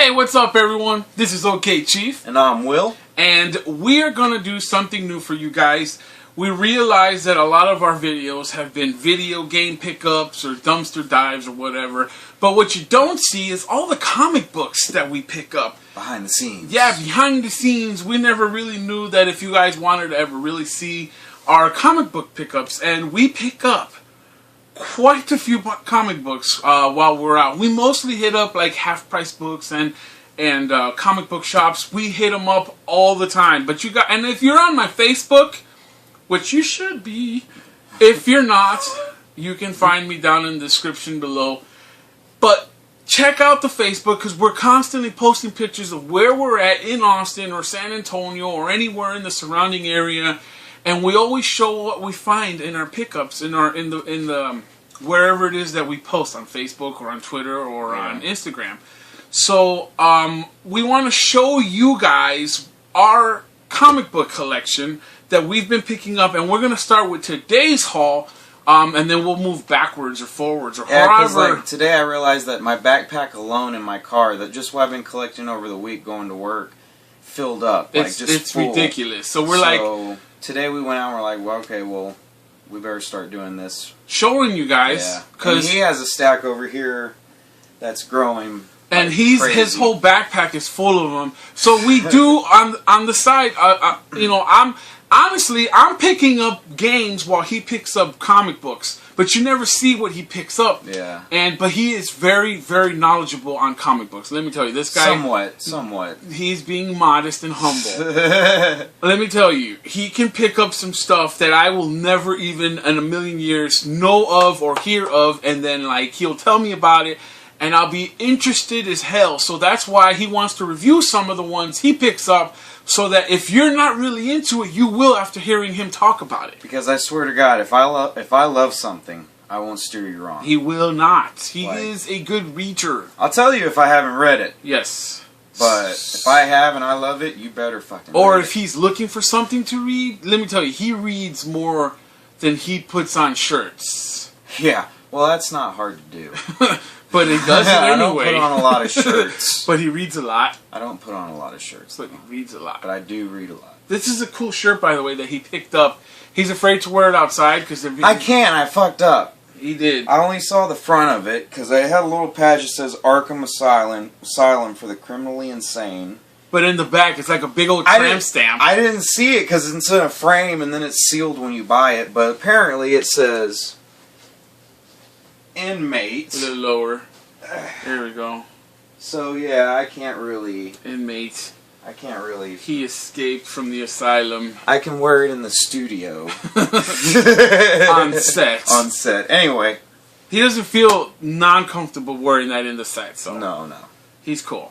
Hey, what's up, everyone? This is Okchief420. And I'm Will. And we are going to do something new for you guys. We realize that a lot of our videos have been video game pickups or dumpster dives or whatever. But what you don't see is all the comic books that we pick up. Behind the scenes. Yeah, behind the scenes. We never really knew that if you guys wanted to ever really see our comic book pickups. And we pick up quite a few comic books while we're out. We mostly hit up like half-price books and comic book shops. We hit them up all the time. But and if you're on my Facebook, which you should be, if you're not, you can find me down in the description below. But check out the Facebook because we're constantly posting pictures of where we're at in Austin or San Antonio or anywhere in the surrounding area. And we always show what we find in our pickups, in the wherever it is that we post on Facebook or on Twitter or on Instagram. So we want to show you guys our comic book collection that we've been picking up, and we're going to start with today's haul, and then we'll move backwards or forwards or however. Like, today I realized that my backpack alone in my car, that just what I've been collecting over the week going to work, filled up. It's full. ridiculous. So today we went out and we're like, well, okay, well, we better start doing this. Showing you guys. Yeah. Because he has a stack over here that's growing. And his whole backpack is full of them. So we do on the side, I'm picking up games while he picks up comic books. But you never see what he picks up. Yeah. But he is very, very knowledgeable on comic books. Let me tell you, this guy... Somewhat. He's being modest and humble. Let me tell you, he can pick up some stuff that I will never even in a million years know of or hear of. And then, he'll tell me about it. And I'll be interested as hell. So that's why he wants to review some of the ones he picks up. So that if you're not really into it, you will after hearing him talk about it. Because I swear to God, if I love something, I won't steer you wrong. He will not. He is a good reader. I'll tell you if I haven't read it. Yes. But if I have and I love it, you better fucking read it. Or if he's looking for something to read, let me tell you, he reads more than he puts on shirts. Yeah. Well, that's not hard to do. But he does it anyway. I don't put on a lot of shirts. But he reads a lot. I don't put on a lot of shirts. But he reads a lot. But I do read a lot. This is a cool shirt, by the way, that he picked up. He's afraid to wear it outside because I can't. I fucked up. He did. I only saw the front of it because they had a little patch that says Arkham Asylum for the criminally insane. But in the back, it's like a big old tramp stamp. I didn't see it because it's in a frame and then it's sealed when you buy it. But apparently it says Inmate. A little lower. There we go. So yeah, I can't really... Inmate. I can't really... He escaped from the asylum. I can wear it in the studio. On set. On set. Anyway. He doesn't feel non-comfortable wearing that in the set, so... No. He's cool.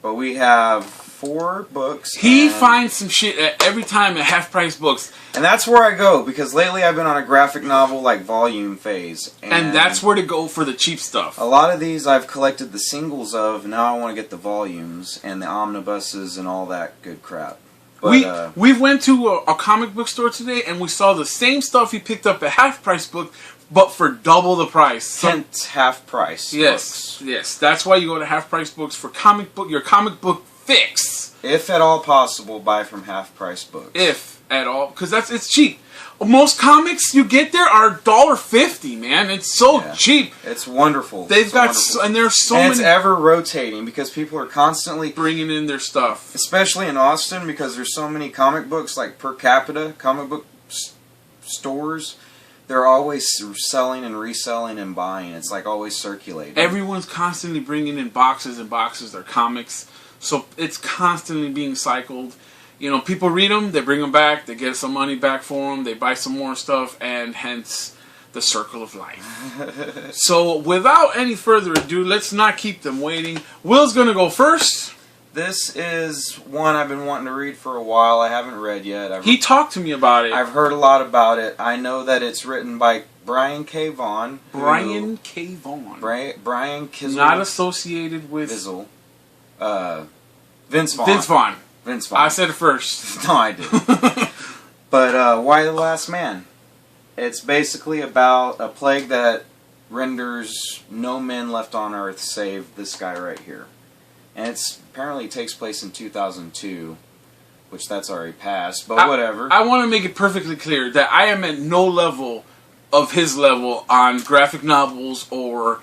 But we have 4 books. He finds some shit every time at half-price books. And that's where I go, because lately I've been on a graphic novel, volume phase. And that's where to go for the cheap stuff. A lot of these I've collected the singles of, and now I want to get the volumes, and the omnibuses, and all that good crap. But, we went to a comic book store today, and we saw the same stuff he picked up at half-price book, but for double the price. Hence half-price books. Yes. That's why you go to half-price books for your comic book fix. If at all possible, buy from half-price books. If at all, because it's cheap. Most comics you get there are $1.50, man. It's so cheap. It's wonderful. And there's so many. It's ever rotating because people are constantly bringing in their stuff. Especially in Austin because there's so many comic books, per capita comic book stores. They're always selling and reselling and buying. It's always circulating. Everyone's constantly bringing in boxes and boxes of their comics. So it's constantly being cycled. People read them, they bring them back, they get some money back for them, they buy some more stuff, and hence the circle of life. So without any further ado, let's not keep them waiting. Will's going to go first. This is one I've been wanting to read for a while. I haven't read yet. He talked to me about it. I've heard a lot about it. I know that it's written by Brian K. Vaughan. Brian K. Vaughan. Brian Kizzle. Not associated with... Vizzle. Vince Vaughn. Vince Vaughn. Vince Vaughn. I said it first. No, I didn't. But Why the Last Man? It's basically about a plague that renders no men left on Earth save this guy right here. and apparently takes place in 2002, which that's already passed, but whatever. I want to make it perfectly clear that I am at no level of his level on graphic novels or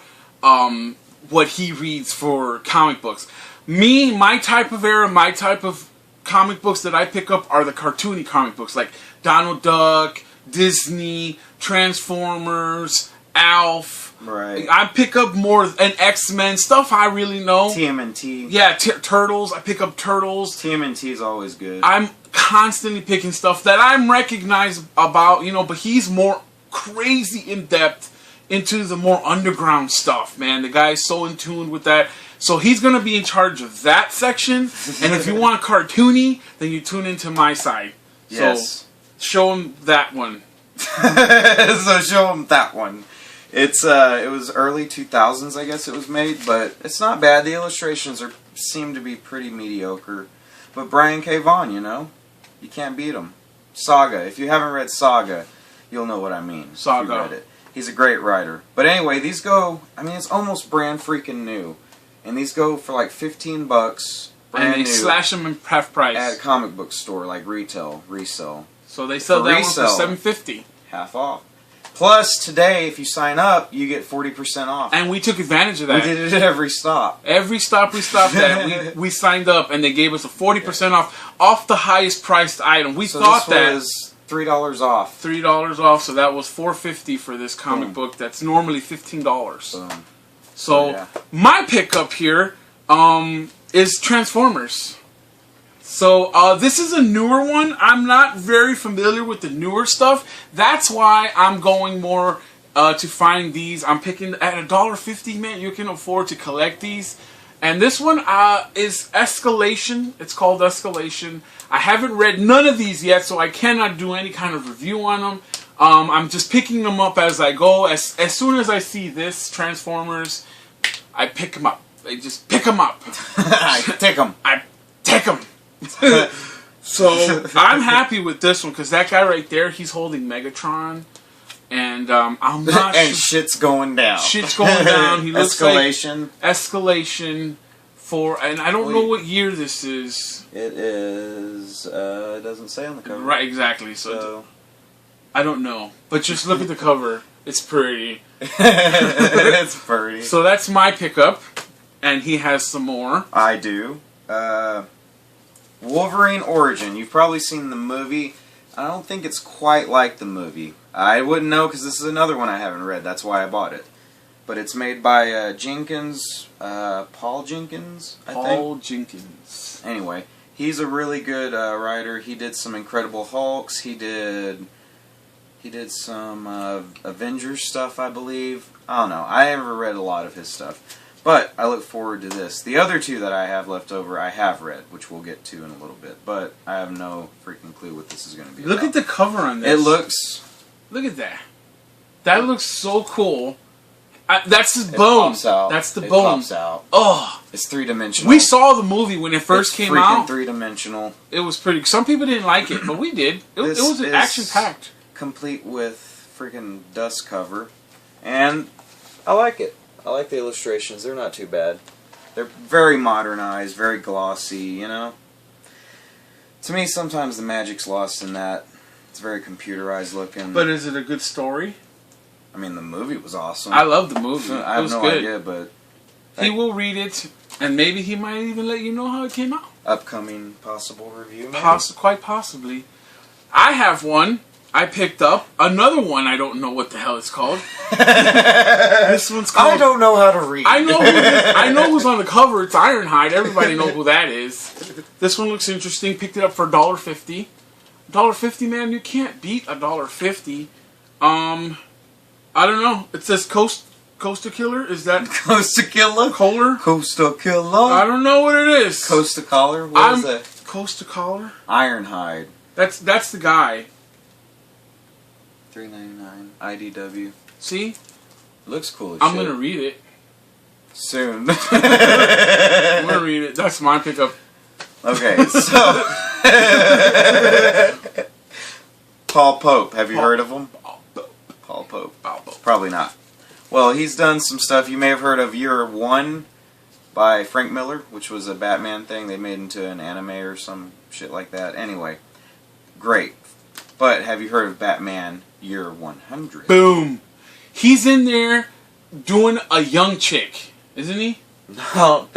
what he reads for comic books. Me, my type of era, my type of comic books that I pick up are the cartoony comic books, like Donald Duck, Disney, Transformers, Alf. Right. I pick up more, and X-Men, stuff I really know. TMNT. Yeah, Turtles. I pick up Turtles. TMNT is always good. I'm constantly picking stuff that I'm recognized about, but he's more crazy in-depth into the more underground stuff, man. The guy's so in tune with that. So he's going to be in charge of that section. And if you want cartoony, then you tune into my side. Yes. So show him that one. So show him that one. It was early 2000s, I guess it was made, but it's not bad. The illustrations seem to be pretty mediocre. But Brian K. Vaughan, you can't beat him. Saga. If you haven't read Saga, you'll know what I mean. Saga. If you read it. He's a great writer. But anyway, these go, it's almost brand freaking new. And these go for like $15, brand and they new, slash them in half price. at a comic book store, like resell. So they sell that one for $7.50. Half off. Plus, today, if you sign up, you get 40% off. And we took advantage of that. We did it at every stop. Every stop we stopped at, we signed up, and they gave us a 40% off the highest priced item. We thought that was $3 off. $3 off, so that was $4.50 for this comic book. That's normally $15. Boom. So yeah. My pickup here is Transformers. So this is a newer one. I'm not very familiar with the newer stuff. That's why I'm going more to find these. I'm picking at $1.50, man. You can afford to collect these. And this one is Escalation. It's called Escalation. I haven't read none of these yet, so I cannot do any kind of review on them. I'm just picking them up as I go. As soon as I see this Transformers, I pick them up. I just pick them up. I take them. I take them. So I'm happy with this one because that guy right there, he's holding Megatron, and I'm not. And shit's going down. Shit's going down. He looks Escalation. like Escalation and I don't know what year this is. It is. It doesn't say on the cover. Right, exactly. So I don't know, but just look at the cover. It's pretty. It's pretty. So that's my pickup, and he has some more. I do. Wolverine Origin. You've probably seen the movie. I don't think it's quite like the movie. I wouldn't know because this is another one I haven't read. That's why I bought it. But it's made by Jenkins, Paul Jenkins, I think. Paul Jenkins. Anyway, he's a really good writer. He did some Incredible Hulks. He did some Avengers stuff, I believe. I don't know. I haven't read a lot of his stuff. But I look forward to this. The other two that I have left over, I have read, which we'll get to in a little bit. But I have no freaking clue what this is going to be Look about. at the cover on this. It looks... Look at that. That looks so cool. That's his It bone. pops out. That's the it bone. Pops out. Oh, it's three-dimensional. we saw the movie when it first came out. Three-dimensional. It was pretty. Some people didn't like it, but we did. It was action-packed. Complete with freaking dust cover, and I like it. I like the illustrations. They're not too bad. They're very modernized, very glossy. To me, sometimes the magic's lost in that. It's very computerized looking. But is it a good story? I mean, the movie was awesome. I love the movie. I have no idea, but he will read it, and maybe he might even let you know how it came out. Upcoming possible review. Quite possibly. I have one. I picked up another one. I don't know what the hell it's called. This one's called. I don't know how to read. I know who's on the cover. It's Ironhide. Everybody knows who that is. This one looks interesting. Picked it up for $1.50. $1.50, man. You can't beat $1.50. I don't know. It says Costa Killer. Is that Costa Killer? Kohler? Costa Killer? I don't know what it is. Costa Collar? What is that? Costa Collar? Ironhide. That's the guy. $3.99 IDW. See? Looks cool as I'm shit. gonna read it. Soon. I'm gonna read it. That's my pickup. Okay, so Paul Pope. Have you heard of him? Paul Pope. Paul Pope. Probably not. Well, he's done some stuff. You may have heard of Year One. by Frank Miller, which was a Batman thing they made into an anime or some shit like that. Anyway, great. But have you heard of Batman Year 100? Boom. He's in there doing a young chick, isn't he? I don't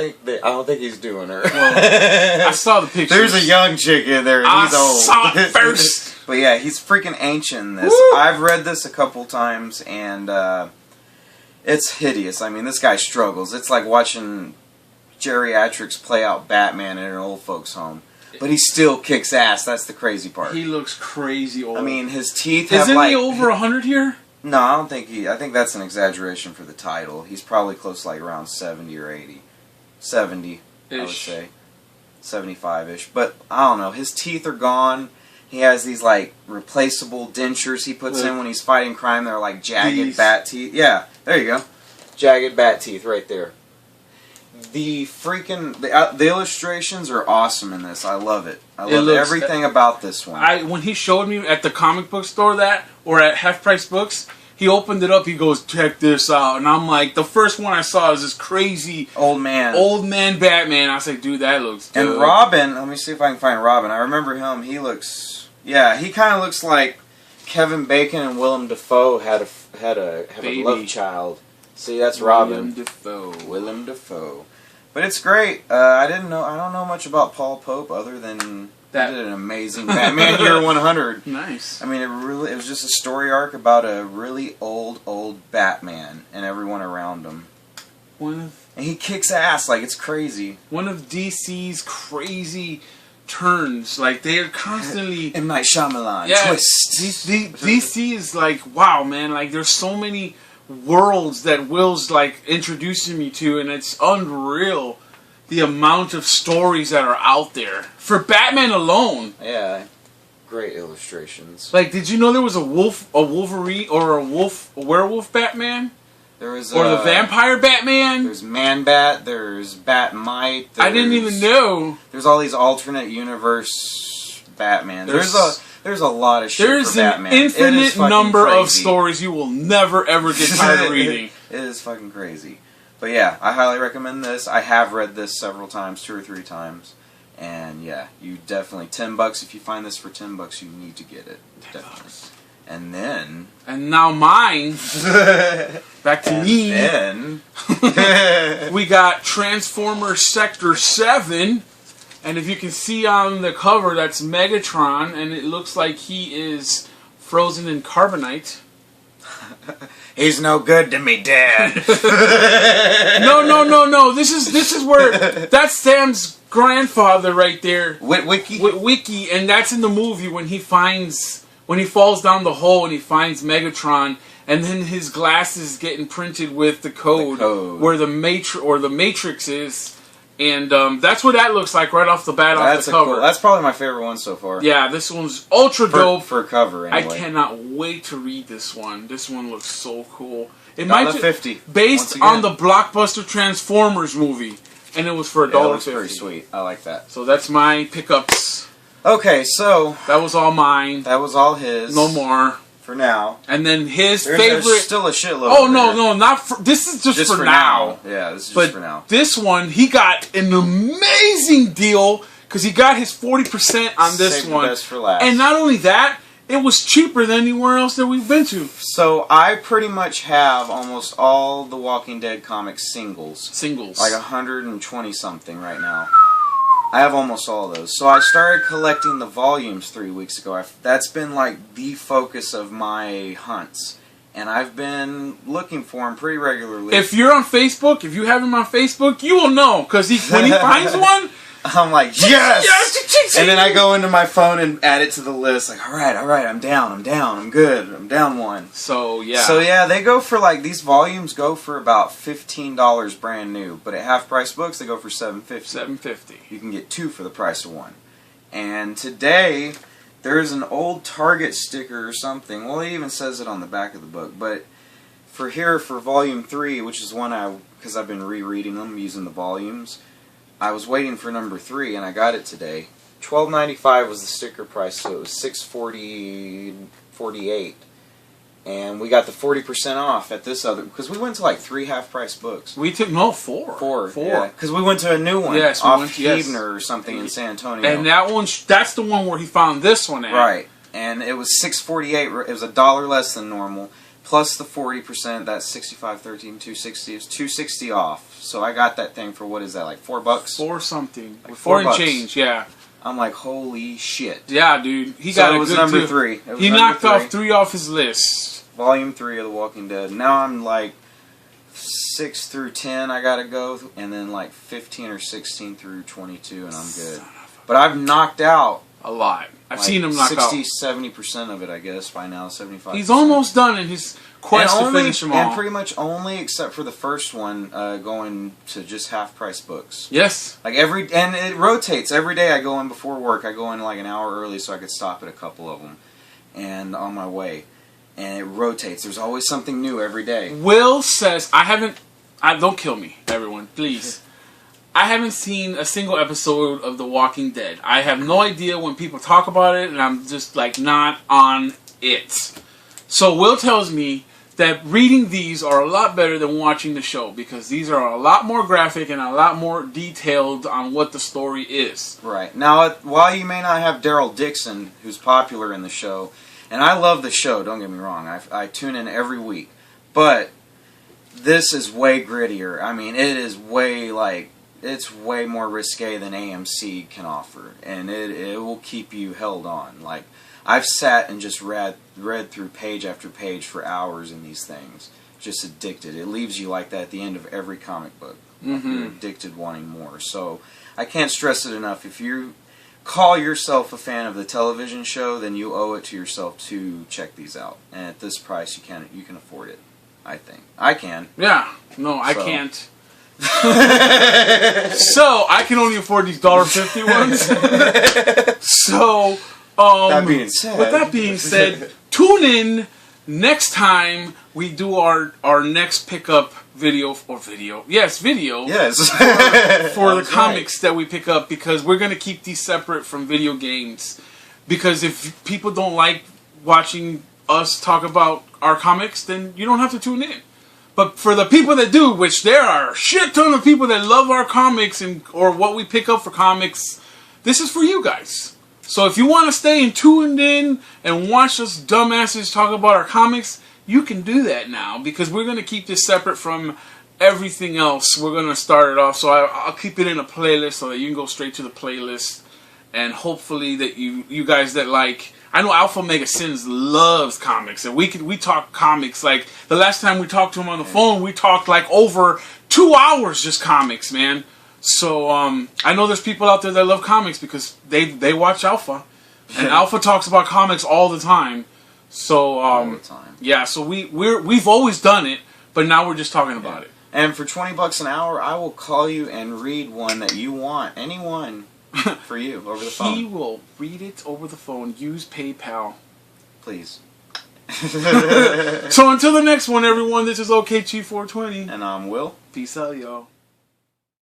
think he's doing her. Well, I saw the picture. There's a young chick in there, and he's old. I saw it first. But yeah, he's freaking ancient in this. Woo! I've read this a couple times, and it's hideous. I mean, this guy struggles. It's like watching geriatrics play out Batman in an old folks' home. But he still kicks ass. That's the crazy part. He looks crazy old. I mean, his teeth have Isn't like... he over 100 here? No, I don't think he... I think that's an exaggeration for the title. He's probably close to like around 70 or 80. 70, I would say. 75-ish. But, I don't know. His teeth are gone. He has these, like, replaceable dentures he puts in when he's fighting crime. They're like jagged bat teeth. Yeah, there you go. Jagged bat teeth right there. The freaking... The illustrations are awesome in this. I love it. I love everything about this one. When he showed me at the comic book store or at Half Price Books, he opened it up, he goes, check this out. And I'm like, the first one I saw is this crazy... Old man Batman. I was like, dude, that looks good. And Robin, let me see if I can find Robin. I remember him, he looks... Yeah, he kind of looks like Kevin Bacon and Willem Dafoe had a love child. See, that's Robin. Willem Dafoe. But it's great. I don't know much about Paul Pope other than he did an amazing Batman Year 100. Nice. I mean, it was just a story arc about a really old Batman and everyone around him. And he kicks ass like it's crazy. One of DC's crazy turns, like they are constantly M. Night Shyamalan twist. DC is like, wow, man, like there's so many worlds that Will's like introducing me to, and it's unreal the amount of stories that are out there for Batman alone. Yeah, great illustrations. Like, did you know there was a Wolverine, or a werewolf Batman? There was the vampire Batman. There's Man-Bat. There's Bat-Mite. I didn't even know. There's all these alternate universe Batman. There's a lot of shit for Batman. There's an infinite number of stories you will never ever get tired of reading. It is fucking crazy. But yeah, I highly recommend this. I have read this several times, 2 or 3 times. And yeah, you definitely, $10 if you find this for $10, you need to get it. Definitely. And now mine. Back to me. Then we got Transformers Sector 7. And if you can see on the cover, that's Megatron, and it looks like he is frozen in carbonite. He's no good to me, Dad. No. This is where that's Sam's grandfather right there. Witwicky, and that's in the movie when he falls down the hole and he finds Megatron, and then his glasses get imprinted with the code. Where the Matrix is. And that's what that looks like right off the bat off the cover. Cool. That's probably my favorite one so far. Yeah, this one's ultra dope. For cover, anyway. I cannot wait to read this one. This one looks so cool. It might be 50. Based on the blockbuster Transformers movie. And it was for $1.50. Yeah, that's pretty sweet. I like that. So that's my pickups. Okay, so... That was all mine. That was all his. No more. For now. And then his favorite... There's still a shitload. Oh, no, not for... This is just for now. Yeah, this is just for now. This one, he got an amazing deal because he got his 40% on this Save one. The best for last. And not only that, it was cheaper than anywhere else that we've been to. So I pretty much have almost all the Walking Dead comics singles. Like 120 something right now. I have almost all of those. So I started collecting the volumes 3 weeks ago. That's been like the focus of my hunts. And I've been looking for them pretty regularly. If you're on Facebook, if you have him on Facebook, you will know. Because when he finds one... I'm like, yes! And then I go into my phone and add it to the list. Like, alright, I'm down, I'm good, I'm down one. So, yeah. So, yeah, they go for, like, these volumes go for about $15 brand new. But at Half Price Books, they go for $7.50. $7.50. You can get 2 for the price of 1. And today, there's an old Target sticker or something. Well, it even says it on the back of the book. But for Volume 3, which is one because I've been rereading them using the volumes, I was waiting for number 3, and I got it today. $12.95 was the sticker price, so it was $6.48. And we got the 40% off at this other, because we went to like 3 half-price books. We took, 4. 4. Yeah, because we went to a new one. Yes, off Huebner or something in San Antonio. And that one, that's the one where he found this one at. Right. And it was $6.48. It was $1 less than normal. Plus the 40%, that's $65.13, $260. It's $260 off. So I got that thing for, what is that, like $4? 4 something. Like $4 and $4. change, yeah. I'm like, holy shit. Yeah, dude. He So got it a was good number deal. 3. It was He number knocked 3. off 3 off his list. Volume 3 of The Walking Dead. Now I'm like 6 through 10 I gotta go, and then like 15 or 16 through 22, and I'm good. But I've knocked out a lot. I've like seen him knock 60, out 70% of it, I guess, by now, 75%. He's almost done in his quest to finish them all. And pretty much only, except for the first one, going to just half-price books. Yes. Like and it rotates. Every day I go in before work. I go in like an hour early so I could stop at a couple of them. And on my way. And it rotates. There's always something new every day. Will says, don't kill me, everyone, please. I haven't seen a single episode of The Walking Dead. I have no idea when people talk about it, and I'm just like not on it. So Will tells me that reading these are a lot better than watching the show, because these are a lot more graphic and a lot more detailed on what the story is. Right. Now, while you may not have Daryl Dixon, who's popular in the show, and I love the show, don't get me wrong, I tune in every week, but this is way grittier. I mean, it is way, like, it's way more risque than AMC can offer, and it will keep you held on. Like, I've sat and just read through page after page for hours in these things, just addicted. It leaves you like that at the end of every comic book. Mm-hmm. You're addicted, wanting more. So I can't stress it enough. If you call yourself a fan of the television show, then you owe it to yourself to check these out. And at this price, you can afford it. I think I can. Yeah. No, I can't. So I can only afford these $1.50 ones. So. With that being said, tune in next time we do our next pickup video. Yes, for the comics that we pick up, because we're going to keep these separate from video games, because if people don't like watching us talk about our comics, then you don't have to tune in. But for the people that do, which there are a shit ton of people that love our comics or what we pick up for comics, this is for you guys. So if you want to stay tuned in and watch us dumbasses talk about our comics, you can do that now, because we're going to keep this separate from everything else. We're going to start it off, so I'll keep it in a playlist so that you can go straight to the playlist, and hopefully that you guys that like... I know Alpha Mega Sins loves comics, and we talk comics. Like, the last time we talked to him on the phone, we talked like over 2 hours just comics, man. So, I know there's people out there that love comics because they watch Alpha. And Alpha talks about comics all the time. So, all the time. Yeah, so we've always done it, but now we're just talking about it. And for $20 an hour, I will call you and read one that you want. Anyone for you, over the phone. He will read it over the phone. Use PayPal. Please. So until the next one, everyone, this is Okchief420. And I'm Will. Peace out, y'all.